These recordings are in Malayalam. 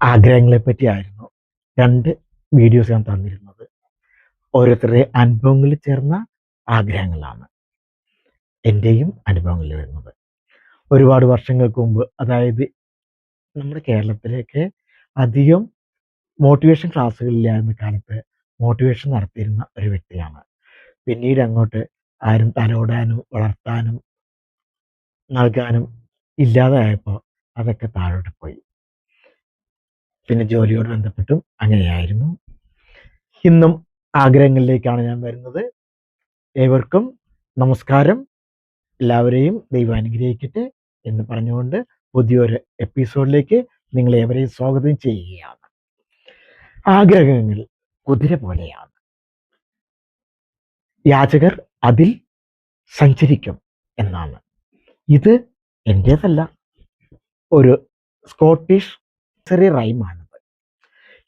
ആഗ്രഹങ്ങളെ പറ്റിയായിരുന്നു 2 വീഡിയോസ് ഞാൻ തന്നിരുന്നത്. ഓരോരുത്തരുടെ അനുഭവങ്ങളിൽ ചേർന്ന ആഗ്രഹങ്ങളാണ്. എൻ്റെയും അനുഭവങ്ങളിൽ വരുന്നത്. ഒരുപാട് വർഷങ്ങൾക്ക് മുമ്പ്, അതായത് നമ്മുടെ കേരളത്തിലേക്ക് അധികം മോട്ടിവേഷൻ ക്ലാസ്സുകളില്ലായിരുന്ന കാലത്ത് മോട്ടിവേഷൻ നടത്തിയിരുന്ന ഒരു വ്യക്തിയാണ്. പിന്നീട് അങ്ങോട്ട് ആരും തലോടാനും വളർത്താനും നൽകാനും ഇല്ലാതായപ്പോൾ അതൊക്കെ താഴോട്ട് പോയി. പിന്നെ ജോലിയോട് ബന്ധപ്പെട്ടും അങ്ങനെയായിരുന്നു. ഇന്നും ആഗ്രഹങ്ങളിലേക്കാണ് ഞാൻ വരുന്നത്. ഏവർക്കും നമസ്കാരം. എല്ലാവരെയും ദൈവം അനുഗ്രഹിക്കട്ടെ എന്ന് പറഞ്ഞുകൊണ്ട് പുതിയൊരു എപ്പിസോഡിലേക്ക് നിങ്ങളേവരെയും സ്വാഗതം ചെയ്യുകയാണ്. ആഗ്രഹങ്ങൾ കുതിര പോലെയാണ്. യാചകർ അതിൽ സഞ്ചരിക്കും എന്നാണ്. ഇത് എൻ്റേതല്ല, ഒരു സ്കോട്ടിഷ് ചെറിയ റൈമാണിത്.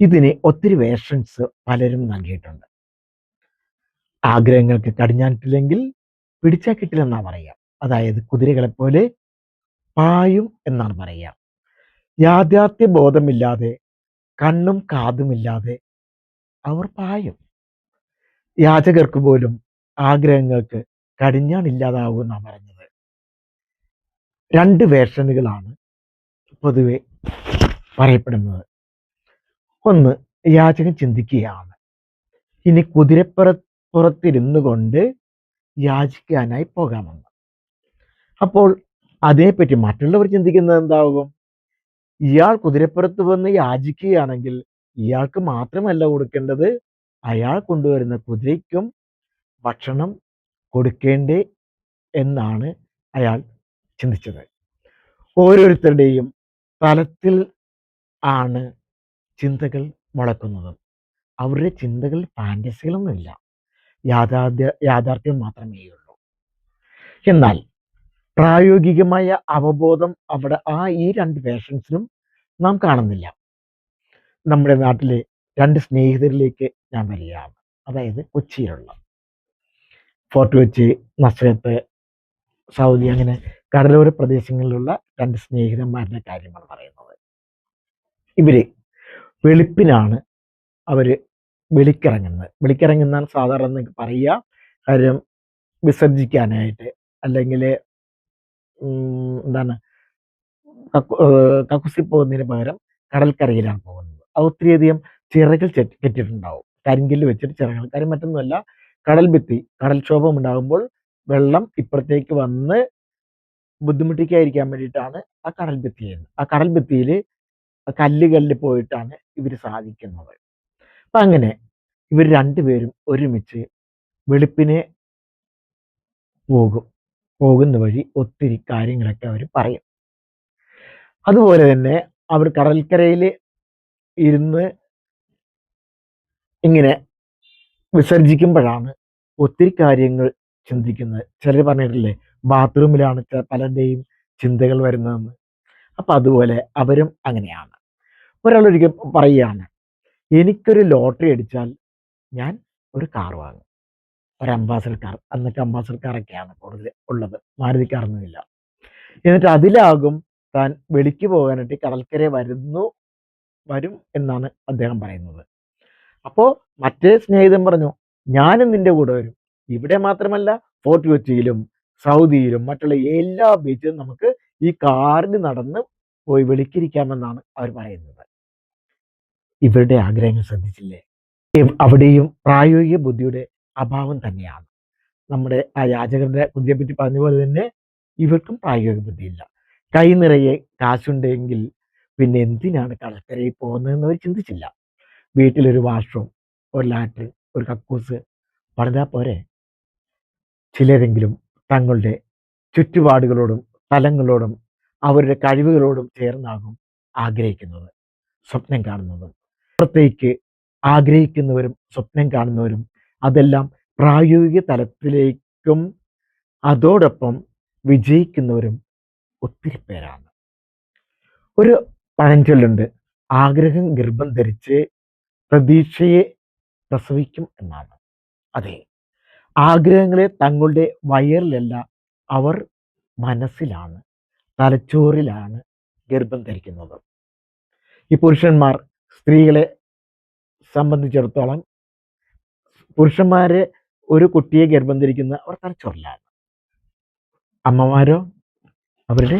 ഇതിന് ഒത്തിരി വേർഷൻസ് പലരും നൽകിയിട്ടുണ്ട്. ആഗ്രഹങ്ങൾക്ക് കടിഞ്ഞാണിട്ടില്ലെങ്കിൽ പിടിച്ചാൽ കിട്ടില്ലെന്നാ പറയുക. അതായത് കുതിരകളെ പോലെ പായും എന്നാണ് പറയുക. യാഥാർത്ഥ്യ ബോധമില്ലാതെ, കണ്ണും കാതുമില്ലാതെ അവർ പായും. യാചകർക്ക് പോലും ആഗ്രഹങ്ങൾക്ക് കടിഞ്ഞാണില്ലാതാവുമെന്നാണ് പറഞ്ഞത്. 2 വേർഷനുകളാണ് പൊതുവെ പറയപ്പെടുന്നത്. ഒന്ന്, യാചകൻ ചിന്തിക്കുകയാണ്, ഇനി കുതിരപ്പുറത്തിരുന്നു കൊണ്ട് യാചിക്കാനായി പോകാമെന്ന്. അപ്പോൾ അതേപ്പറ്റി മറ്റുള്ളവർ ചിന്തിക്കുന്നത് എന്താകും? ഇയാൾ കുതിരപ്പുറത്ത് വന്ന് യാചിക്കുകയാണെങ്കിൽ ഇയാൾക്ക് മാത്രമല്ല കൊടുക്കേണ്ടത്, അയാൾ കൊണ്ടുവരുന്ന കുതിരയ്ക്കും ഭക്ഷണം കൊടുക്കേണ്ടേ എന്നാണ് അയാൾ ചിന്തിച്ചത്. ഓരോരുത്തരുടെയും തലത്തിൽ ആണ് ചിന്തകൾ മുളക്കുന്നത്. അവരുടെ ചിന്തകൾ ഫാൻറ്റസികളൊന്നുമില്ല, യാഥാർത്ഥ്യം മാത്രമേ ഉള്ളൂ. എന്നാൽ പ്രായോഗികമായ അവബോധം അവിടെ ഈ 2 വേർഷൻസിലും നാം കാണുന്നില്ല. നമ്മുടെ നാട്ടിലെ 2 സ്നേഹിതരിലേക്ക് ഞാൻ വരികയാണ്. അതായത് കൊച്ചിയിലുള്ള ഫോർട്ട് കൊച്ചി, നസ്രത്ത്, സൗദി, അങ്ങനെ കടലോര പ്രദേശങ്ങളിലുള്ള 2 സ്നേഹിതന്മാരുടെ കാര്യമാണ് പറയുന്നത്. ഇവര് വെളുപ്പിനാണ് അവര് വെളിക്കിറങ്ങുന്നതാണ് സാധാരണ പറയുക. കാര്യം വിസർജിക്കാനായിട്ട്, അല്ലെങ്കിൽ എന്താണ്, കക്കൂസിൽ പോകുന്നതിന് പകരം കടൽക്കരയിലാണ് പോകുന്നത്. അത് ഒത്തിരിയധികം ചിറകൾ കെട്ടിയിട്ടുണ്ടാവും, കരിങ്കല്ല് വെച്ചിട്ട് ചിറകൾ. കാര്യം മറ്റൊന്നുമല്ല, കടൽക്ഷോഭം ഉണ്ടാകുമ്പോൾ വെള്ളം ഇപ്പുറത്തേക്ക് വന്ന് ബുദ്ധിമുട്ടിക്കാതിരിക്കാൻ വേണ്ടിയിട്ടാണ് ആ കടൽഭിത്തി ചെയ്യുന്നത്. ആ കടൽഭിത്തിയിൽ കല്ലുകളിൽ പോയിട്ടാണ് ഇവർ സാധിക്കുന്നത്. അപ്പം അങ്ങനെ ഇവർ 2 പേരും ഒരുമിച്ച് വെളുപ്പിനെ പോകുന്ന വഴി ഒത്തിരി കാര്യങ്ങളൊക്കെ അവർ പറയും. അതുപോലെ തന്നെ അവർ കടൽക്കരയിൽ ഇരുന്ന് ഇങ്ങനെ വിസർജിക്കുമ്പോഴാണ് ഒത്തിരി കാര്യങ്ങൾ ചിന്തിക്കുന്നത്. ചിലർ പറഞ്ഞിട്ടില്ലേ, ബാത്റൂമിലാണ് പലരുടെയും ചിന്തകൾ വരുന്നതെന്ന്. അപ്പം അതുപോലെ അവരും അങ്ങനെയാണ്. ഒരാളൊരിക്കൽ പറയുകയാണ്, എനിക്കൊരു ലോട്ടറി അടിച്ചാൽ ഞാൻ ഒരു കാർ വാങ്ങും, ഒരു അംബാസഡർ കാർ. അന്നൊക്കെ അംബാസഡർ കാറൊക്കെയാണ് കൂടുതൽ ഉള്ളത്, മാരുതി കാറൊന്നുമില്ല. എന്നിട്ട് അതിലാകും താൻ വെളിക്ക് പോകാനായിട്ട് കടൽക്കര വരും എന്നാണ് അദ്ദേഹം പറയുന്നത്. അപ്പോൾ മറ്റേ സ്നേഹിതൻ പറഞ്ഞു, ഞാനും നിന്റെ കൂടെ വരും. ഇവിടെ മാത്രമല്ല, ഫോർട്ട് കൊച്ചിയിലും സൗദിയിലും മറ്റുള്ള എല്ലാ ബീച്ചിലും നമുക്ക് ഈ കാറിൽ നടന്ന് പോയി വെളിക്കിരിക്കാമെന്നാണ് അവർ പറയുന്നത്. ഇവരുടെ ആഗ്രഹങ്ങൾ ശ്രദ്ധിച്ചില്ലേ? അവിടെയും പ്രായോഗിക ബുദ്ധിയുടെ അഭാവം തന്നെയാണ്. നമ്മുടെ ആ യാചകരുടെ ബുദ്ധിയെ പറ്റി പറഞ്ഞ പോലെ തന്നെ ഇവർക്കും പ്രായോഗിക ബുദ്ധിയില്ല. കൈ നിറയെ കാശുണ്ടെങ്കിൽ പിന്നെ എന്തിനാണ് കടൽക്കരയിൽ പോകുന്നതെന്ന് അവർ ചിന്തിച്ചില്ല. വീട്ടിലൊരു വാഷ്റൂം, ഒരു ലാട്രിൻ, ഒരു കക്കൂസ് പണിതാൽ പോരെ? ചിലരെങ്കിലും തങ്ങളുടെ ചുറ്റുപാടുകളോടും സ്ഥലങ്ങളോടും അവരുടെ കഴിവുകളോടും ചേർന്നാകും ആഗ്രഹിക്കുന്നത്, സ്വപ്നം കാണുന്നതും. പുറത്തേക്ക് ആഗ്രഹിക്കുന്നവരും സ്വപ്നം കാണുന്നവരും അതെല്ലാം പ്രായോഗിക തലത്തിലേക്കും അതോടൊപ്പം വിജയിക്കുന്നവരും ഒത്തിരി പേരാണ്. ഒരു പഴഞ്ചൊല്ലുണ്ട്, ആഗ്രഹം ഗർഭം ധരിച്ച് പ്രതീക്ഷയെ പ്രസവിക്കും എന്നാണ്. അതെ, ആഗ്രഹങ്ങളെ തങ്ങളുടെ വയറിലല്ല, അവർ മനസ്സിലാണ്, തലച്ചോറിലാണ് ഗർഭം ധരിക്കുന്നത്. ഈ പുരുഷന്മാർ സ്ത്രീകളെ സംബന്ധിച്ചിടത്തോളം പുരുഷന്മാര് ഒരു കുട്ടിയെ ഗർഭം ധരിക്കുന്ന അവർ തലച്ചോറിലാണ്, അമ്മമാരോ അവരുടെ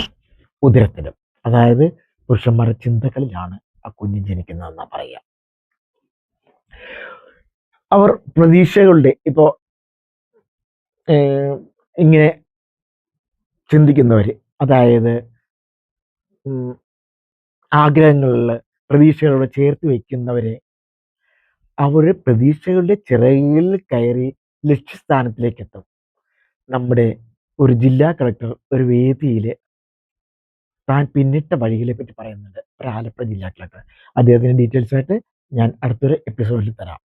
ഉദരത്തിലും. അതായത് പുരുഷന്മാരുടെ ചിന്തകളിലാണ് ആ കുഞ്ഞ് ജനിക്കുന്നതെന്നാ പറയുക. അവർ പ്രതീക്ഷകളുടെ ഇപ്പോ ഇങ്ങനെ ചിന്തിക്കുന്നവര്, അതായത് ആഗ്രഹങ്ങളിൽ പ്രതീക്ഷകളോട് ചേർത്ത് വയ്ക്കുന്നവരെ അവര് പ്രതീക്ഷകളുടെ ചിറകിൽ കയറി ലക്ഷ്യസ്ഥാനത്തിലേക്ക് എത്തും. നമ്മുടെ ഒരു ജില്ലാ കളക്ടർ ഒരു വേദിയിൽ താൻ പിന്നിട്ട വഴികളെ പറ്റി പറയുന്നുണ്ട്, ഒരു ആലപ്പുഴ ജില്ലാ കളക്ടർ. അദ്ദേഹത്തിന്റെ ഡീറ്റെയിൽസ് ആയിട്ട് ഞാൻ അടുത്തൊരു എപ്പിസോഡിൽ തരാം.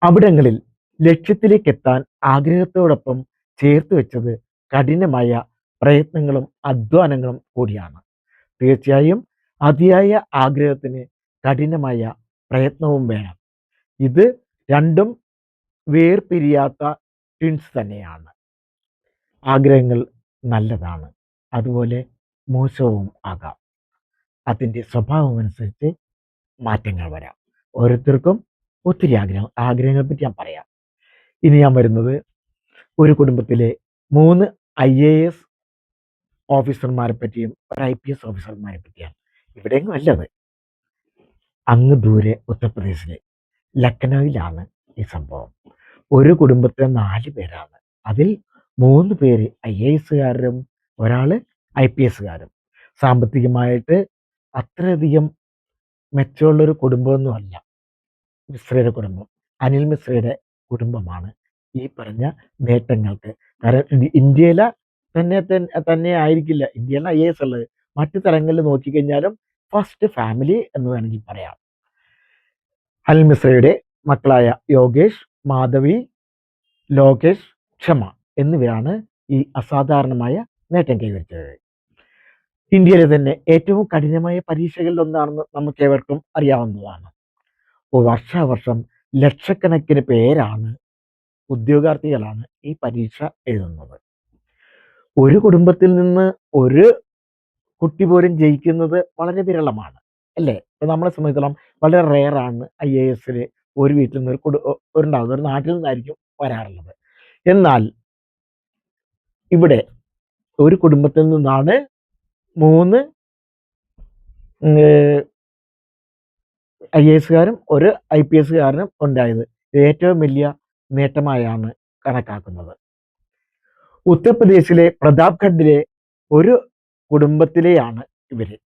അവിടങ്ങളിൽ ലക്ഷ്യത്തിലേക്ക് എത്താൻ ആഗ്രഹത്തോടൊപ്പം ചേർത്ത് വെച്ചത് കഠിനമായ പ്രയത്നങ്ങളും അധ്വാനങ്ങളും കൂടിയാണ്. തീർച്ചയായും അതിയായ ആഗ്രഹത്തിന് കഠിനമായ പ്രയത്നവും വേണം. ഇത് രണ്ടും വേർപിരിയാത്ത ട്വിൻസ് തന്നെയാണ്. ആഗ്രഹങ്ങൾ നല്ലതാണ്, അതുപോലെ മോശവും ആകാം. അതിൻ്റെ സ്വഭാവം അനുസരിച്ച് മാറ്റങ്ങൾ വരാം. ഓരോരുത്തർക്കും ഒത്തിരി ആഗ്രഹങ്ങളെ പറ്റി ഞാൻ പറയാം. ഇനി ഞാൻ വരുന്നത് ഒരു കുടുംബത്തിലെ 3 IAS ഓഫീസർമാരെ പറ്റിയും ഒരു IPS ഓഫീസർമാരെ പറ്റിയാണ്. ഇവിടെയെങ്കിലും അല്ലത്, അങ്ങ് ദൂരെ ഉത്തർപ്രദേശിലെ ലക്നൌവിലാണ് ഈ സംഭവം. ഒരു കുടുംബത്തിലെ 4 പേരാണ്. അതിൽ 3 പേര് IASകാരും ഒരാള് IPSകാരും. സാമ്പത്തികമായിട്ട് അത്രയധികം മെച്ചമുള്ളൊരു കുടുംബമൊന്നുമല്ല മിശ്രയുടെ കുടുംബം. അനിൽ മിശ്രയുടെ കുടുംബമാണ് ഈ പറഞ്ഞ നേട്ടങ്ങൾക്ക്. കാരണം ഇന്ത്യയിലെ തന്നെ ആയിരിക്കില്ല ഇന്ത്യയിലെ IAS ഉള്ളത്, മറ്റു തലങ്ങളിൽ നോക്കിക്കഴിഞ്ഞാലും ഫസ്റ്റ് ഫാമിലി എന്ന് വേണമെങ്കിൽ പറയാം. അനിൽ മിശ്രയുടെ മക്കളായ യോഗേഷ്, മാധവി, ലോകേഷ്, ക്ഷമ എന്നിവരാണ് ഈ അസാധാരണമായ നേട്ടം കൈവരിച്ചത്. ഇന്ത്യയിലെ തന്നെ ഏറ്റവും കഠിനമായ പരീക്ഷകളിൽ ഒന്നാണെന്ന് നമുക്ക് ഏവർക്കും അറിയാവുന്നതാണ്. വർഷാവർഷം ലക്ഷക്കണക്കിന് പേരാണ്, ഉദ്യോഗാർത്ഥികളാണ് ഈ പരീക്ഷ എഴുതുന്നത്. ഒരു കുടുംബത്തിൽ നിന്ന് ഒരു കുട്ടി പോലും ജയിക്കുന്നത് വളരെ വിരളമാണ്, അല്ലേ? ഇപ്പൊ നമ്മളെ സംബന്ധിച്ചിടത്തോളം വളരെ റെയറാണ് IASല് ഒരു വീട്ടിൽ നിന്ന് ഉണ്ടാകുന്നത്, ഒരു നാട്ടിൽ നിന്നായിരിക്കും വരാറുള്ളത്. എന്നാൽ ഇവിടെ ഒരു കുടുംബത്തിൽ നിന്നാണ് 3 IASകാരും ഒരു IPSകാരനും ഉണ്ടായത്. ഏറ്റവും വലിയ നേട്ടമായാണ് കണക്കാക്കുന്നത്. ഉത്തർപ്രദേശിലെ പ്രതാപ്ഗഡിലെ ഒരു കുടുംബത്തിലെയാണ് ഇവര്.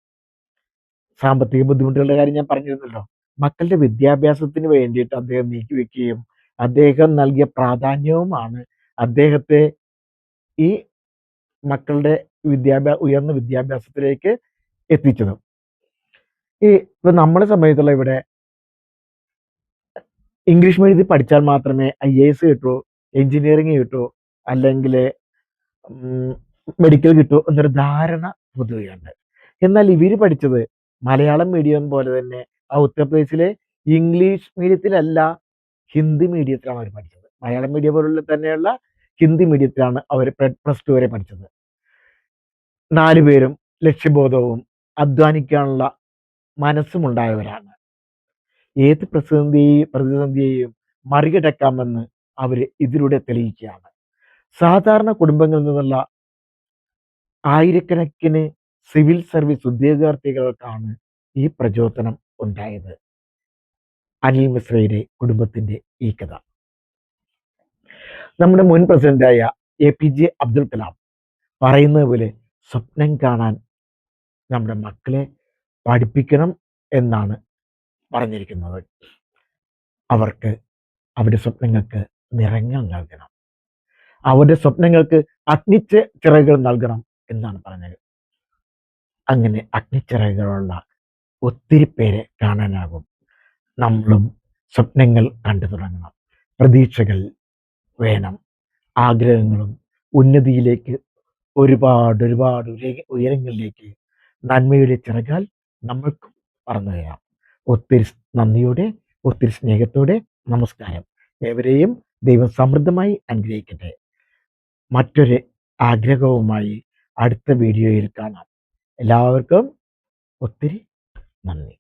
സാമ്പത്തിക ബുദ്ധിമുട്ടുകളുടെ കാര്യം ഞാൻ പറഞ്ഞിരുന്നല്ലോ. മക്കളുടെ വിദ്യാഭ്യാസത്തിന് വേണ്ടിയിട്ട് അദ്ദേഹം നീക്കിവെക്കുകയും അദ്ദേഹം നൽകിയ പ്രാധാന്യവുമാണ് അദ്ദേഹത്തെ ഈ മക്കളുടെ ഉയർന്ന വിദ്യാഭ്യാസത്തിലേക്ക് എത്തിച്ചതും. ഇപ്പൊ നമ്മളെ സംബന്ധിച്ചുള്ള ഇവിടെ ഇംഗ്ലീഷ് മീഡിയത്തിൽ പഠിച്ചാൽ മാത്രമേ IAS കിട്ടൂ, എഞ്ചിനീയറിംഗ് കിട്ടൂ, അല്ലെങ്കിൽ മെഡിക്കൽ കിട്ടൂ എന്നൊരു ധാരണ പൊതുവെയുണ്ട്. എന്നാൽ ഇവര് പഠിച്ചത് മലയാളം മീഡിയം പോലെ തന്നെ ആ ഉത്തർപ്രദേശിലെ ഇംഗ്ലീഷ് മീഡിയത്തിലല്ല, ഹിന്ദി മീഡിയത്തിലാണ് അവർ പഠിച്ചത്. മലയാളം മീഡിയം പോലുള്ള തന്നെയുള്ള ഹിന്ദി മീഡിയത്തിലാണ് അവർ +2 വരെ പഠിച്ചത്. 4 പേരും ലക്ഷ്യബോധവും അധ്വാനിക്കാനുള്ള മനസ്സുമുണ്ടായവരാണ്. ഏത് പ്രതിസന്ധിയെയും മറികടക്കാമെന്ന് അവർ ഇതിലൂടെ തെളിയിക്കുകയാണ്. സാധാരണ കുടുംബങ്ങളിൽ നിന്നുള്ള ആയിരക്കണക്കിന് സിവിൽ സർവീസ് ഉദ്യോഗാർത്ഥികൾക്കാണ് ഈ പ്രചോദനം ഉണ്ടായത്. അനിൽ മിശ്രയുടെ കുടുംബത്തിന്റെ ഈ കഥ. നമ്മുടെ മുൻ പ്രസിഡന്റായ APJ അബ്ദുൽ കലാം പറയുന്നത് പോലെ സ്വപ്നം കാണാൻ നമ്മുടെ മക്കളെ പഠിപ്പിക്കണം എന്നാണ് പറഞ്ഞിരിക്കുന്നത്. അവർക്ക് അവരുടെ സ്വപ്നങ്ങൾക്ക് നിറങ്ങൾ നൽകണം, അവരുടെ സ്വപ്നങ്ങൾക്ക് ചിറകുകൾ നൽകണം എന്നാണ് പറഞ്ഞത്. അങ്ങനെ അഗ്നിച്ചിറകുകളുള്ള ഒത്തിരി പേരെ കാണാനാകും. നമ്മളും സ്വപ്നങ്ങൾ കണ്ടു തുടങ്ങണം, പ്രതീക്ഷകൾ വേണം, ആഗ്രഹങ്ങളും ഉന്നതിയിലേക്ക് ഒരുപാട് ഉയരങ്ങളിലേക്ക് നന്മയുടെ ചിറകാൽ നമ്മൾക്കും പറന്നു കയറാം. ഒത്തിരി നന്ദിയോടെ, ഒത്തിരി സ്നേഹത്തോടെ നമസ്കാരം. ഏവരെയും ദൈവം സമൃദ്ധമായി അനുഗ്രഹിക്കട്ടെ. മറ്റൊരു ആഗ്രഹവുമായി അടുത്ത വീഡിയോയിൽ കാണാം. എല്ലാവർക്കും ഒത്തിരി നന്ദി.